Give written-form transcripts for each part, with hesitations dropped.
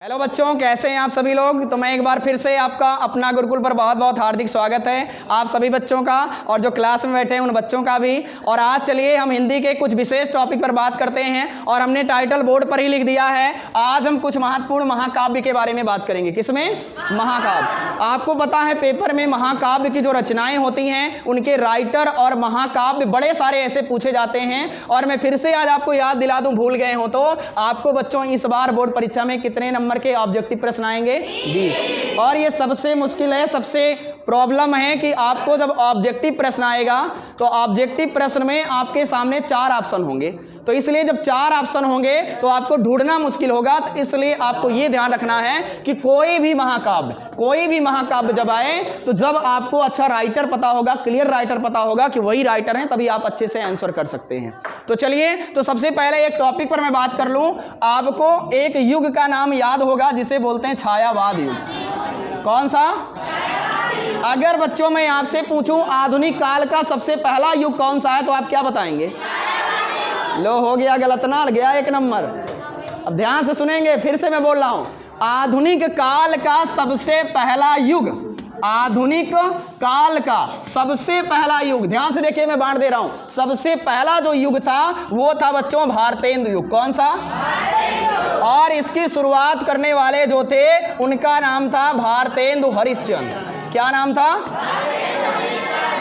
Hello बच्चों, कैसे हैं आप सभी लोग। तो मैं एक बार फिर से आपका अपना गुरुकुल पर बहुत बहुत हार्दिक स्वागत है आप सभी बच्चों का, और जो क्लास में बैठे हैं उन बच्चों का भी। और आज चलिए हम हिंदी के कुछ विशेष टॉपिक पर बात करते हैं, और हमने टाइटल बोर्ड पर ही लिख दिया है। आज हम कुछ महत्वपूर्ण महाकाव्य के बारे में बात करेंगे। किसमें? महाकाव्य। आपको पता है पेपर में महाकाव्य की जो रचनाएं होती हैं उनके राइटर और महाकाव्य बड़े सारे ऐसे पूछे जाते हैं। और मैं फिर से आज आपको याद दिला दूं, भूल गए हो तो, आपको बच्चों इस बार बोर्ड परीक्षा में कितने नंबर के ऑब्जेक्टिव प्रश्न आएंगे? 20। और ये सबसे मुश्किल है, सबसे प्रॉब्लम है कि आपको जब ऑब्जेक्टिव प्रश्न आएगा तो ऑब्जेक्टिव प्रश्न में आपके सामने 4 ऑप्शन होंगे। तो इसलिए जब 4 ऑप्शन होंगे तो आपको ढूंढना मुश्किल होगा। तो इसलिए आपको ये ध्यान रखना है कि कोई भी महाकाव्य जब आए तो जब आपको अच्छा राइटर पता होगा, क्लियर राइटर पता होगा कि वही राइटर हैं, तभी आप अच्छे से आंसर कर सकते हैं। तो चलिए, तो सबसे पहले एक टॉपिक पर मैं बात कर लूं। आपको एक युग का नाम याद होगा जिसे बोलते हैं छायावाद युग। कौन सा? अगर बच्चों मैं आपसे पूछूं आधुनिक काल का सबसे पहला युग कौन सा है तो आप क्या बताएंगे? लो, हो गया गलत ना, गया 1 नंबर। अब ध्यान से सुनेंगे, फिर से मैं बोल रहा हूं। आधुनिक काल का सबसे पहला युग, आधुनिक काल का सबसे पहला युग, ध्यान से देखिए मैं बांट दे रहा हूं। सबसे पहला जो युग था वो था बच्चों भारतेंदु युग। कौन सा? और इसकी शुरुआत करने वाले जो थे उनका नाम था भारतेंदु हरिश्चंद्र। क्या नाम था?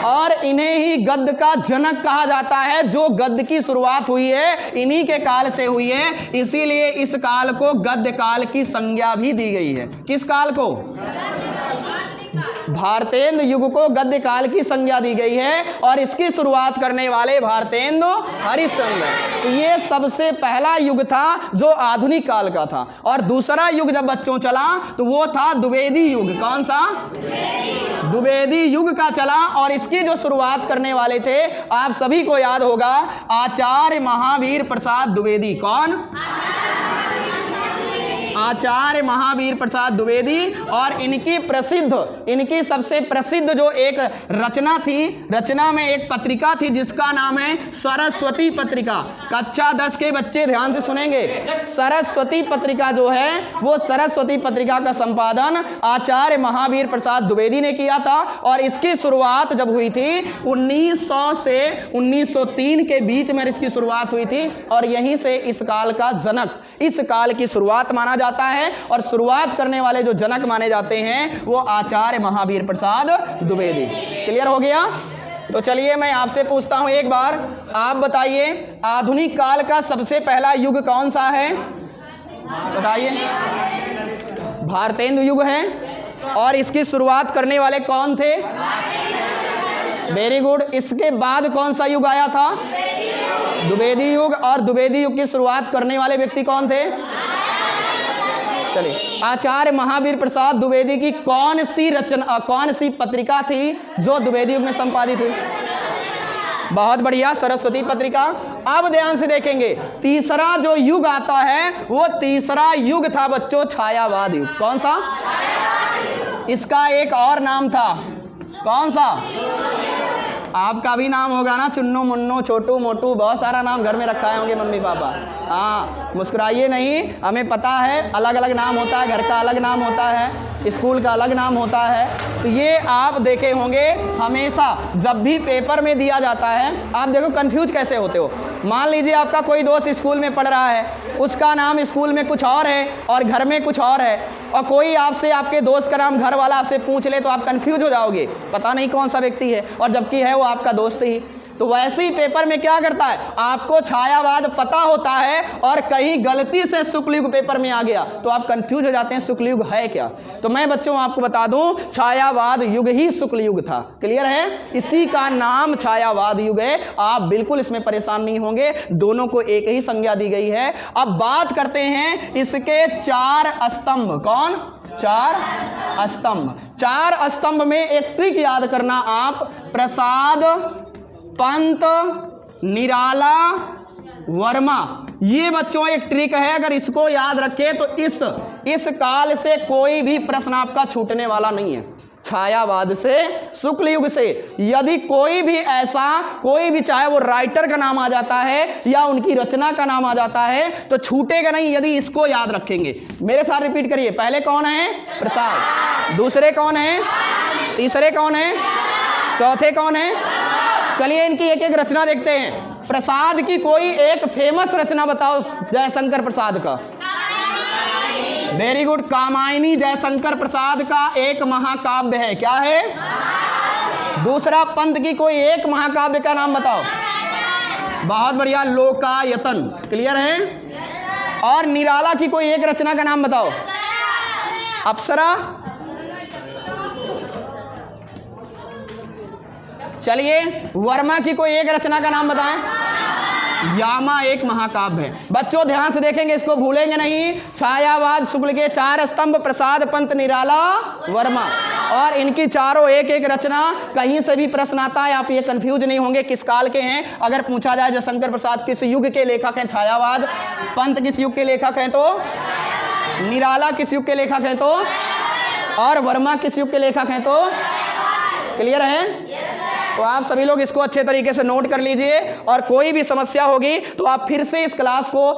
और इन्हें ही गद्य का जनक कहा जाता है। जो गद्य की शुरुआत हुई है इन्हीं के काल से हुई है, इसीलिए इस काल को गद्य काल की संज्ञा भी दी गई है। किस काल को? भारतेंदु युग को गद्य काल की संज्ञा दी गई है, और इसकी शुरुआत करने वाले भारतेंदु हरिश्चंद्र। तो ये सबसे पहला युग था जो आधुनिक काल का था। और दूसरा युग जब बच्चों चला तो वो था द्विवेदी युग। कौन सा? द्विवेदी युग का चला, और इसकी जो शुरुआत करने वाले थे आप सभी को याद होगा, आचार्य महावीर प्रसाद द्विवेदी। कौन? आचार्य महावीर प्रसाद द्विवेदी। और इनकी सबसे प्रसिद्ध जो एक रचना थी, रचना में एक पत्रिका थी जिसका नाम है सरस्वती पत्रिका। कक्षा 10 के बच्चे ध्यान से सुनेंगे। सरस्वती पत्रिका जो है वो सरस्वती पत्रिका का संपादन आचार्य महावीर प्रसाद द्विवेदी ने किया था। और इसकी शुरुआत जब हुई थी 1900 से 1903 के बीच में इसकी शुरुआत हुई थी, और यहीं से इस काल का जनक, इस काल की शुरुआत माना जाता है। और शुरुआत करने वाले जो जनक माने जाते हैं वो आचार्य महावीर प्रसाद द्विवेदी। क्लियर हो गया? तो चलिए मैं आपसे पूछता हूं एक बार, आप बताइए आधुनिक काल का सबसे पहला युग कौन सा है? बताइए। भारतेंदु युग है। और इसकी शुरुआत करने वाले कौन थे? Very good. इसके बाद कौन सा युग आया था? द्विवेदी युग। और द्विवेदी युग की शुरुआत करने वाले व्यक्ति कौन थे? चलिए, आचार्य महावीर प्रसाद द्विवेदी की कौन सी पत्रिका थी जो द्विवेदी युग में संपादित हुई? बहुत बढ़िया, सरस्वती पत्रिका। अब ध्यान से देखेंगे, तीसरा जो युग आता है वो तीसरा युग था बच्चों छायावाद युग। कौन सा? इसका एक और नाम था। कौन सा? आपका भी नाम होगा ना, चुन्नू मुन्नू छोटू मोटू, बहुत सारा नाम घर में रखा है होंगे मम्मी पापा। हाँ, मुस्कुराइए नहीं, हमें पता है अलग अलग नाम होता है, घर का अलग नाम होता है, स्कूल का अलग नाम होता है। तो ये आप देखे होंगे हमेशा जब भी पेपर में दिया जाता है। आप देखो कंफ्यूज कैसे होते हो। मान लीजिए आपका कोई दोस्त स्कूल में पढ़ रहा है, उसका नाम स्कूल में कुछ और है और घर में कुछ और है, और कोई आपसे आपके दोस्त का नाम घर वाला आपसे पूछ ले तो आप कंफ्यूज हो जाओगे, पता नहीं कौन सा व्यक्ति है, और जबकि है वो आपका दोस्त ही। तो वैसे ही पेपर में क्या करता है, आपको छायावाद पता होता है और कहीं गलती से शुक्ल युग पेपर में आ गया तो आप कंफ्यूज हो जाते हैं शुक्ल युग है क्या। तो मैं बच्चों आपको बता दूं, छायावाद युग ही शुक्ल युग था। क्लियर है? इसी का नाम छायावाद युग है। आप बिल्कुल इसमें परेशान नहीं होंगे, दोनों को एक ही संज्ञा दी गई है। अब बात करते हैं इसके 4 स्तंभ। कौन? 4 स्तंभ। 4 स्तंभ में एक ट्रिक याद करना आप, प्रसाद, पंत, निराला, वर्मा। ये बच्चों एक ट्रिक है, अगर इसको याद रखें तो इस काल से कोई भी प्रश्न आपका छूटने वाला नहीं है। छायावाद से, शुक्ल युग से। यदि कोई भी चाहे वो राइटर का नाम आ जाता है या उनकी रचना का नाम आ जाता है तो छूटेगा नहीं यदि इसको याद रखेंगे। मेरे साथ रिपीट करिए। पहले कौन है? प्रसाद। दूसरे कौन है? तीसरे कौन है? चौथे कौन है? चलिए इनकी एक एक रचना देखते हैं। प्रसाद की कोई एक फेमस रचना बताओ जयशंकर प्रसाद का। Very good. कामायनी जयशंकर प्रसाद का एक महाकाव्य है। क्या है? दूसरा, पंत की कोई एक महाकाव्य का नाम बताओ। बहुत बढ़िया, लोकायतन। क्लियर है? और निराला की कोई एक रचना का नाम बताओ। अप्सरा। चलिए वर्मा की कोई एक रचना का नाम बताएं। यामा एक महाकाव्य है। बच्चों ध्यान से देखेंगे, इसको भूलेंगे नहीं। छायावाद शुक्ल के 4 स्तंभ, प्रसाद, पंत, निराला, वर्मा, और इनकी चारों एक एक रचना। कहीं से भी प्रश्न आता है आप ये कंफ्यूज नहीं होंगे किस काल के हैं। अगर पूछा जाए जयशंकर प्रसाद किस युग के लेखक हैं, छायावाद। पंत किस युग के लेखक हैं तो निराला किस युग के लेखक हैं तो, और वर्मा किस युग के लेखक हैं तो। क्लियर है? तो आप सभी लोग इसको अच्छे तरीके से नोट कर लीजिए, और कोई भी समस्या होगी तो आप फिर से इस क्लास को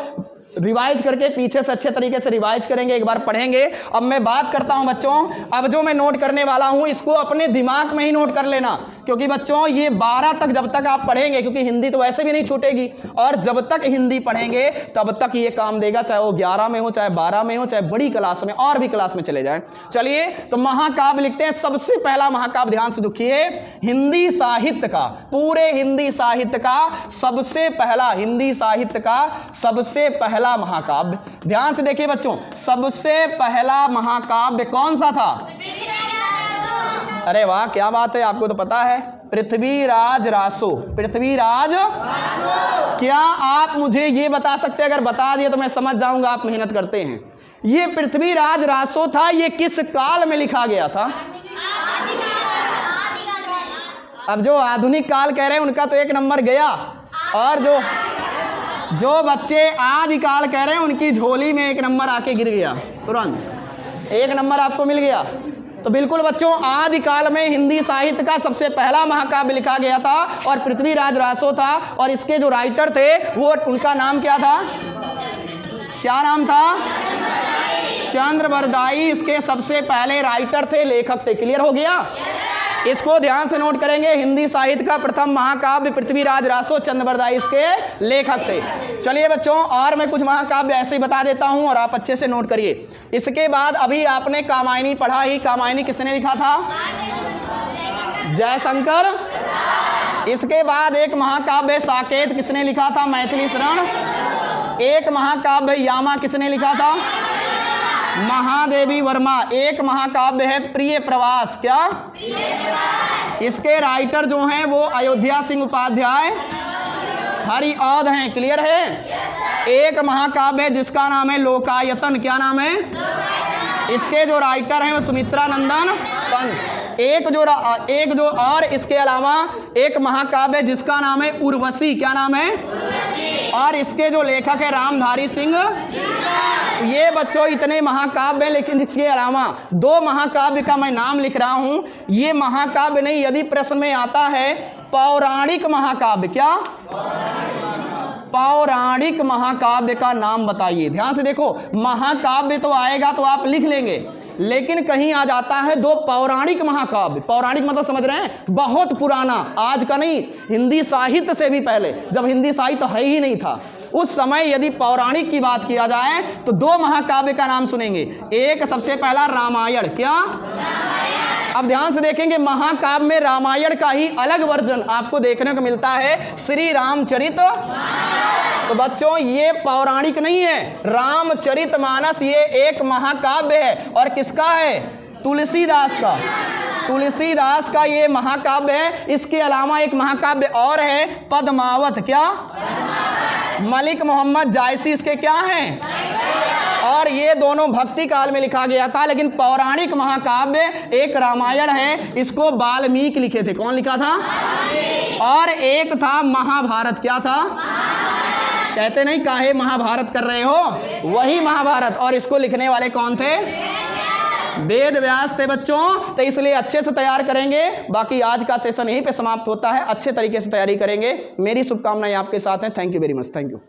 रिवाइज करके पीछे से अच्छे तरीके से रिवाइज करेंगे, एक बार पढ़ेंगे। अब मैं बात करता हूं बच्चों, अब जो मैं नोट करने वाला हूं इसको अपने दिमाग में ही नोट कर लेना, क्योंकि बच्चों ये 12 तक जब तक आप पढ़ेंगे, क्योंकि हिंदी तो वैसे भी नहीं छूटेगी, और जब तक हिंदी पढ़ेंगे तब तक ये काम देगा, चाहे वो 11 में हो, चाहे 12 में हो, चाहे बड़ी क्लास में और भी क्लास में चले जाएं। चलिए तो महाकाव्य लिखते हैं। सबसे पहला महाकाव्य, ध्यान से देखिए, हिंदी साहित्य का, पूरे हिंदी साहित्य का सबसे पहला, हिंदी साहित्य का सबसे पहला महाकाव्य। ध्यान से देखिए बच्चों, सबसे पहला महाकाव्य कौन सा था? अरे वाह, क्या बात है, आपको तो पता है। पृथ्वीराज रासो। पृथ्वीराज। क्या आप मुझे ये बता सकते हैं? अगर बता दिए तो मैं समझ जाऊंगा आप मेहनत करते हैं। ये पृथ्वीराज रासो था, ये किस काल में लिखा गया था? अब जो आधुनिक काल कह रहे हैं उनका तो 1 नंबर गया, और जो बच्चे आदिकाल कह रहे हैं उनकी झोली में 1 नंबर आके गिर गया, तुरंत 1 नंबर आपको मिल गया। तो बिल्कुल बच्चों, आदिकाल में हिंदी साहित्य का सबसे पहला महाकाव्य लिखा गया था और पृथ्वीराज रासो था, और इसके जो राइटर थे वो, उनका नाम क्या था? क्या नाम था? चंद्रबरदाई इसके सबसे पहले राइटर थे, लेखक थे। क्लियर हो गया? इसको ध्यान से नोट करेंगे। हिंदी साहित्य का प्रथम महाकाव्य पृथ्वीराज रासो, चंद्रबरदाई इसके लेखक थे। चलिए बच्चों, और मैं कुछ महाकाव्य ऐसे ही बता देता हूं और आप अच्छे से नोट करिए। इसके बाद अभी आपने कामायनी पढ़ा ही। कामायनी किसने लिखा था? जयशंकर। इसके बाद एक महाकाव्य साकेत, किसने लिखा था? मैथिली शरण। एक महाकाव्य यामा, किसने लिखा था? महादेवी वर्मा। एक महाकाव्य है प्रिय प्रवास। क्या? इसके राइटर जो हैं वो अयोध्या सिंह उपाध्याय, हरिऔध हैं। क्लियर है? एक महाकाव्य है जिसका नाम है लोकायतन। क्या नाम है? इसके जो राइटर हैं वो सुमित्रा नंदन पंत। एक जो और इसके अलावा एक महाकाव्य है जिसका नाम है उर्वशी। क्या नाम है? और इसके जो लेखक है रामधारी सिंह। ये बच्चों इतने महाकाव्य हैं, लेकिन इसके अलावा 2 महाकाव्य का मैं नाम लिख रहा हूं। ये महाकाव्य नहीं, यदि प्रश्न में आता है पौराणिक महाकाव्य। क्या? पौराणिक महाकाव्य का नाम बताइए। ध्यान से देखो, महाकाव्य तो आएगा तो आप लिख लेंगे, लेकिन कहीं आ जाता है 2 पौराणिक महाकाव्य। पौराणिक मतलब समझ रहे हैं? बहुत पुराना, आज का नहीं, हिंदी साहित्य से भी पहले, जब हिंदी साहित्य है ही नहीं था उस समय यदि पौराणिक की बात किया जाए तो 2 महाकाव्य का नाम सुनेंगे। एक सबसे पहला रामायण। क्या? अब ध्यान से देखेंगे, महाकाव्य में रामायण का ही अलग वर्जन आपको देखने को मिलता है, श्री रामचरित। तो बच्चों ये पौराणिक नहीं है, रामचरितमानस ये एक महाकाव्य है। और किसका है? तुलसीदास का। तुलसीदास का ये महाकाव्य है। इसके अलावा एक महाकाव्य और है पद्मावत। क्या? मलिक मोहम्मद जायसी इसके क्या हैं? और ये दोनों भक्ति काल में लिखा गया था। लेकिन पौराणिक महाकाव्य एक रामायण है, इसको वाल्मीकि लिखे थे। कौन लिखा था? और एक था महाभारत। क्या था? कहते नहीं काहे महाभारत कर रहे हो, वही महाभारत। और इसको लिखने वाले कौन थे? वेद व्यास थे बच्चों, तो इसलिए अच्छे से तैयार करेंगे। बाकी आज का सेशन यहीं पे समाप्त होता है, अच्छे तरीके से तैयारी करेंगे। मेरी शुभकामनाएं आपके साथ हैं। Thank you very much. Thank you.